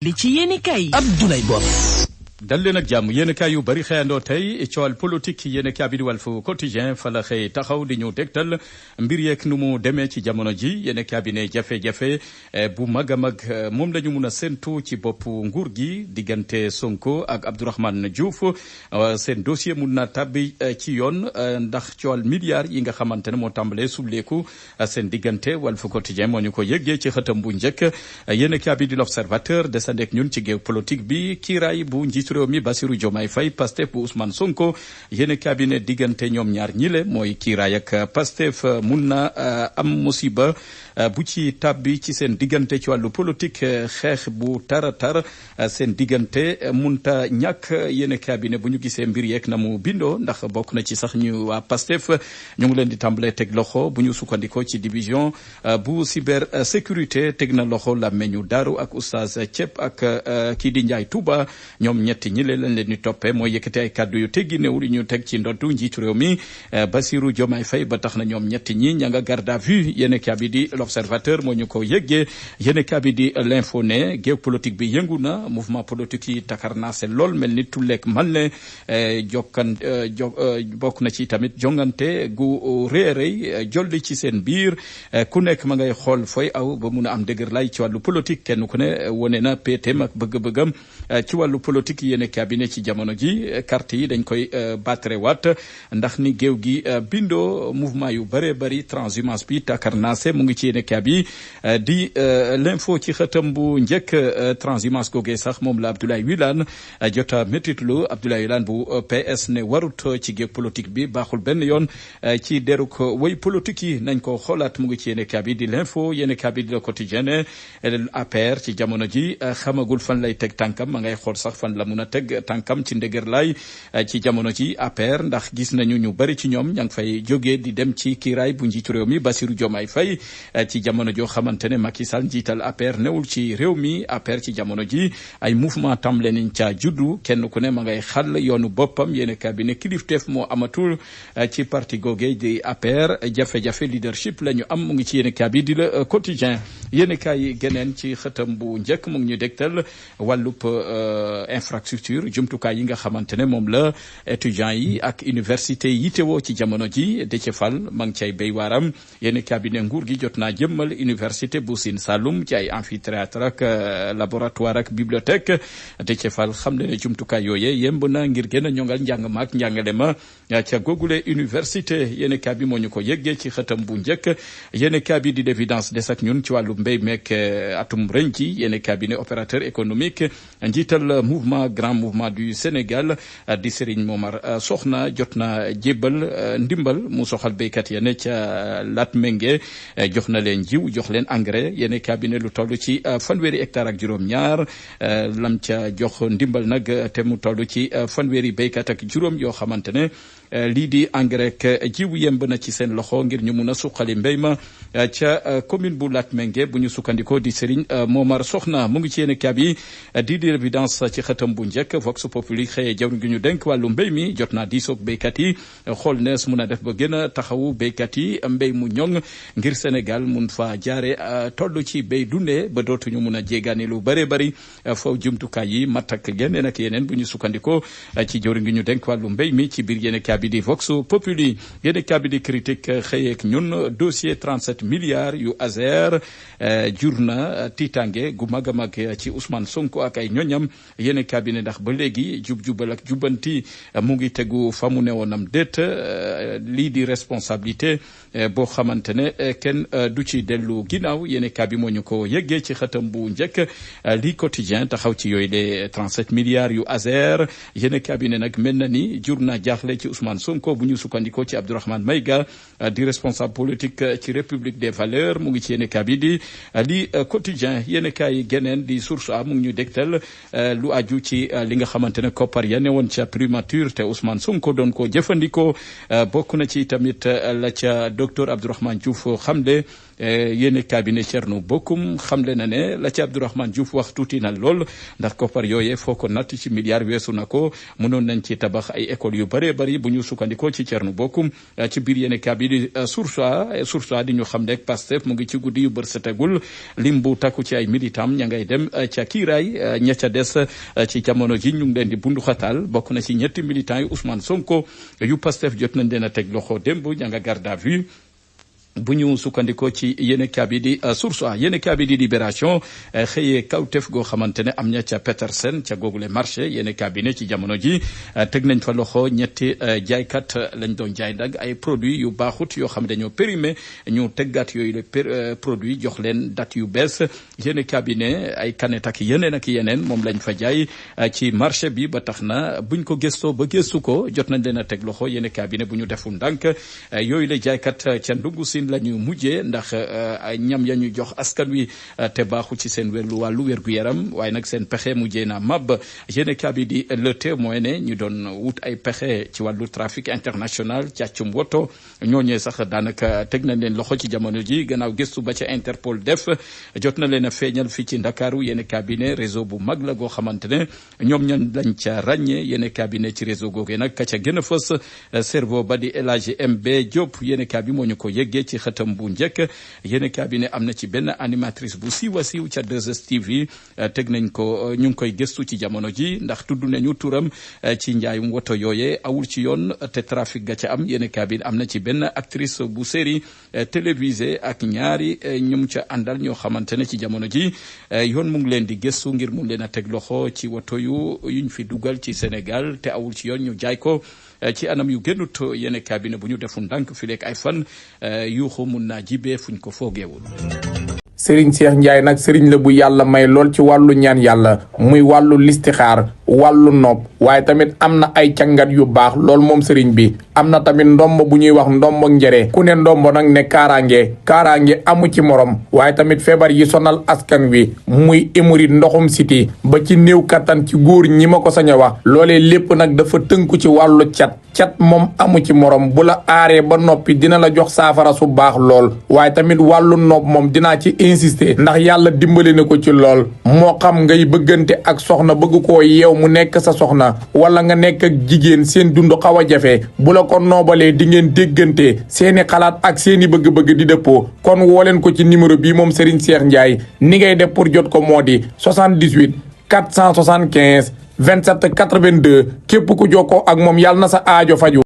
li ci yéenekaay Abdoulaye Boss dal leen ak jàmm yéenekaay yu bari xëyandoo tey coowal politique yéenekaay bi di Walf Quotidien fa la xëy taxaw di ñu dégtal mbir yeeg nu mu demee ci jamono ji yéenekaay bi ne jafe-jafe bu mag a mag moom la ñu mun a séntu ci bopp nguur gi diggante Sonko ak Abdourahmane Diouf seen dossier mun na tabbi ci yoon ndax coowal milliards yi nga xamante ne moo tàmbalee subleeku seen diggante Walf Quotidien moo ñu ko yëggee ci xëtam bu njëkk yéenekaay bi di L'Observateur desandek ñun ci géew politique bi kiiraay bu njiitu réew mi Bassirou Diomaye Faye Pastef bu Ousmane Sonko yéen cabinet diggante ñoom ñaar ñile mooy kiiraay ak Pastef mun na am musiba bu ci tabbi ci seen diggante ci wàllu politique xeex bu tara tar seen diggante munta ñàkk yéen cabinet bu ñu gisee mbir yeeg na mu bindoo ndax bokk na ci sax ñu waa Pastef ñu ngi leen di tàmbalee teg loxo bu ñu sukkandikoo ci division bu cybersécurité teg na loxo la meñu daaru ak oustaz Thiep ak kii di Ndiaye Touba ñoom ñetti ñi lañ leen di toppee mooy yëkkati ay kàddu yu teggi néew li ñu teg ci ndoddu njiitu réew mi Bassirou Diomaye Faye ba tax na ñoom ñetti ñi ña nga garde à vue yéen kabi di L'Observateur moo ñu ko yëggee yéen kabi di L'Info ne géew politique bi yëngu na mouvement politique yi takarnaase lool mel ni tulleeg man le bokk na ci tamit jongante gu réeréy jolli ci seen biir ku nekk ma ngay xool fooy aw ba mun a am dëgër lay ci wàllu politique kenn ku ne wone na péeteem ak bëgg-bëggam ci wàllu politique yéen cabinet ci jamono ji carte yi dañ koy battre waat ndax ni géew gi bindoo mouvement yu bëree bëri transhumance bi takarnaase mu ngi ci yéen cabinet di L'Info ci xëtam bu njëkk transhumance googee sax moom la Abdoulaye Wilane jota métitlu Abdoulaye Wilane bu PS ne warut ci géew politique bi baaxul benn yoon ci deruk way politique yi nañ ko xoolaat mu ngi ci yéen cabinet di L'Info yéen cabinet di Le Quotidien APR ci jamono ji xamagul fan lay teg tànkam ma ngay xool sax fan la mun a teg tànkam ci ndëgër laay ci jamono ji APR ndax gis nañu ñu bari ci ñoom ña ngi fay jógee di dem ci kiiraay bu njiitu réew mi Bassirou Diomaye Faye ci jamono joo xamante ne Macky Sall njiital APR newul ci réew mi APR ci jamono ji ay mouvement tam leen ca juddu kenn ku ne ma ngay xàll yoonu boppam yéen cabinet kilifteef moo amatul ci parti googee di APR jafe-jafe leadership la ñu am mu ngi ci yéen cabinet di Le Quotidien yéen kaay geneen ci xëtam bu njëkk mu ngi ñu dégtal wàllub infrastructure jumtukaay yi nga xamante ne moom la étudiants yi ak université yi teewoo ci jamono ji Déthié Fall ma ngi cay béy waaram yéen cabinet nguur gi jot naa jëmmal université bu Sine Saloum ci ay amphithéâtre ak laboratoire ak bibliothèque Déthié Fall xam ne jumtukaay yooyee yemb na ngir gën a ñongal njàng ma ak njàngale ma ca googule université yéen cabinet moo ñu ko yëggee ci xëtam bu njëkk yéen cabinet di l'évidence des ak ñun ci wàllu mbéy meek atum ren ji yéen cabinet opérateur économique njiital grand mouvement du Sénégal di Serigne Momar Soxna jot na jébbal ndimbal mu soxal béykat ya ne ca Latmingué jox na leen jiw jox leen engrais yéen cabinet lu toll ci fanweeri hectare ak juróom-ñaar lam ca jox ndimbal nag te mu toll ci fanweeri béykat ak juróom yoo xamante ne lii di engrais ak jiw yemb na ci seen loxo ngir ñu mun a suqali mbéy ma ca commune bu Latmingué bu ñu sukkandikoo di Serigne Momar Soxna mu ngi ci yéen cabinet di l'évidence ci xëtam bu njëkk Vox Populi xëyee jawriñ gi ñu denk wàllu mbéy mi jot naa diisoog béykat yi xool nees mun a def ba gën a taxawu béykat yi mbéy mu ñoŋ ngir Sénégal mun fa jaare toll ci béy dundee ba dootuñu mun a jéegaani lu bëree bëri foofu jumtukaay yi mat ak yeneen ak yeneen bu ñu sukkandikoo ci jawriñ gi ñu denk wàllu mbéy mi ci biir yéen cabinet di Vox Populi yéen cabinet di critique xëyeeg ñun dossier 37 milliards yu Azer jur na tiitange gu mag a mag ci Ousmane Sonko ak ay ñoñam yéen cabinet ndax ba léegi jub-jubal ak jubbanti mu ngi tegu fa mu newoonam déet lii di responsabilité boo xamante ne kenn du ci dellu ginnaaw yéen cabinet moo ñu ko yëggee ci xëtam bu njëkk li quotidien taxaw ci yooyu les 37 milliards yu Azer yéen cabinet nag mel na ni jur na jaaxle ci Ousmane Sonko bu ñu sukkandikoo ci Abdourahmane Maïga di responsable politique ci République des valeurs mu ngi ci yéen cabinet di li quotidien yéen kaay geneen di source a mu ngi ñu dégtal lu aju ci li nga xamante ne koppar ya ne woon ca primature te Ousmane Sonko doon ko jëfandikoo bokk na ci tamit la ca docteur Abdourahmane Diouf xamle yéene cabinet Thierno Bocoum xamle na ne la ci Abdourahmane Diouf wax tuuti na lool ndax koppar yooyee foo ko natt ci milliards weesu na ko mënoon nañ ci tabax ay écoles yu bëree bëri bu ñu sukkandikoo ci Thierno Bocoum ci biir yéene cabinet Source A di ñu xam ne Pastef mu ngi ci guddi yu bër setagul lim bu takku ci ay militant ña ngay dem ca kiiraay ña ca des ci jamono ji ñu ngi leen di bundu xataal bokk na ci ñetti militants yu Ousmane Sonko yu Pastef jot nañ leen a teg loxo démb ña nga garde à vue bu ñu sukkandikoo ci yéene kaabi di Source A yéene kaabi di Libération xëyee kawtef goo xamante ne am na ca Petersen ca googule marché yéene kaabi ne ci jamono ji teg nañ fa loxo ñetti jaaykat lañ doon jaay ndag ay produits yu baaxut yoo xam dañoo périmé ñu teggaat yooyu le produit jox leen date yu bees yéene kaabi ne ay kanet ak yeneen moom lañ fa jaay ci marché bi ba tax na buñ ko gëstoo ba gëstu ko jot nañ leen a teg loxo yéene kaabi ne bu ñu deful ndànk yooyu la jaaykat ca ndungu sin la ñu mujjee ndax ñam ya ñu jox askan wi te baaxu ci seen wàllu wér-gu-yaram waaye nag seen pexe mujjee na mab yéen kabi di Le Témoin ne ñu doon wut ay pexe ci wàllu trafic international càccum woto ñooñee sax daanaka teg nañ leen loxo ci jamono ji gannaaw gëstu ba ca Interpol def jot na leen a feeñal fii ci Ndakaaru yéen cabinet réseau bu mag la goo xamante ne ñoom ñan lañ ca ràññee yéen cabinet ci réseau googee nag ka ca gën a fës cerveau ba di El Hadji MB Diop yéen cabinet moo ñu ko yëggee ci xëtam bu njëkk yéen cabinet am na ci benn animatrice bu siiw ca 2STV teg nañ ko ñu ngi koy gëstu ci jamono ji ndax tudd nañu turam ci njaayum woto yooyee awul ci yoon te trafic ga ca am yéen cabinet am na ci benn actrice bu série télévisée ak ñaari ñum ca àndal ñoo xamante ne ci jamono ji yoon mu ngi leen di gëstu ngir mun leen a teg loxo ci woto yuñ fi dugal ci Sénégal te awul ci yoon ñu jaay ko ci anam yu génnut yéen cabinet bu ñu defu ndànk fi lekk ay fan yuuxu mun naa jibee fuñ ko foogeewul. Serigne Cheikh Ndiaye nag Serigne la bu yàlla may lool ci wàllu ñaan yàlla muy wàllu listixaar wàllu nopp waaye tamit am na ay cangat yu baax lool moom Serigne bi am na tamit ndombo bu ñuy wax ndombo njëre ku ne ndombo nag ne kaaraange amu ci morom waaye tamit feebar yi sonal askan wi muy hémorroïde ndoxum siti ba ci néew kattan ci góor ñi ma ko sañ a wax loolee lépp nag dafa tënku ci wàllu cat moom amu ci morom bu la aaree ba noppi dina la jox saafara su baax lool waaye tamit wàllu nopp moom dinaa ci insister ndax yàlla dimbali na ko ci lool moo xam ngay bëggante ak soxna bëgg koo yeew mu nekk sa soxna wala nga nekk ak jigéen seen dund xaw a jafe bu la ko noobalee di ngeen déggante seeni xalaat ak seeni bëgg-bëgg di dëppoo kon woo leen ko ci numéro bii moom Serigne Cheikh Ndiaye ni ngay def pour jot ko moo di 78 475 27 82 képp ku jokkoo ak moom yàlla na sa aajo faju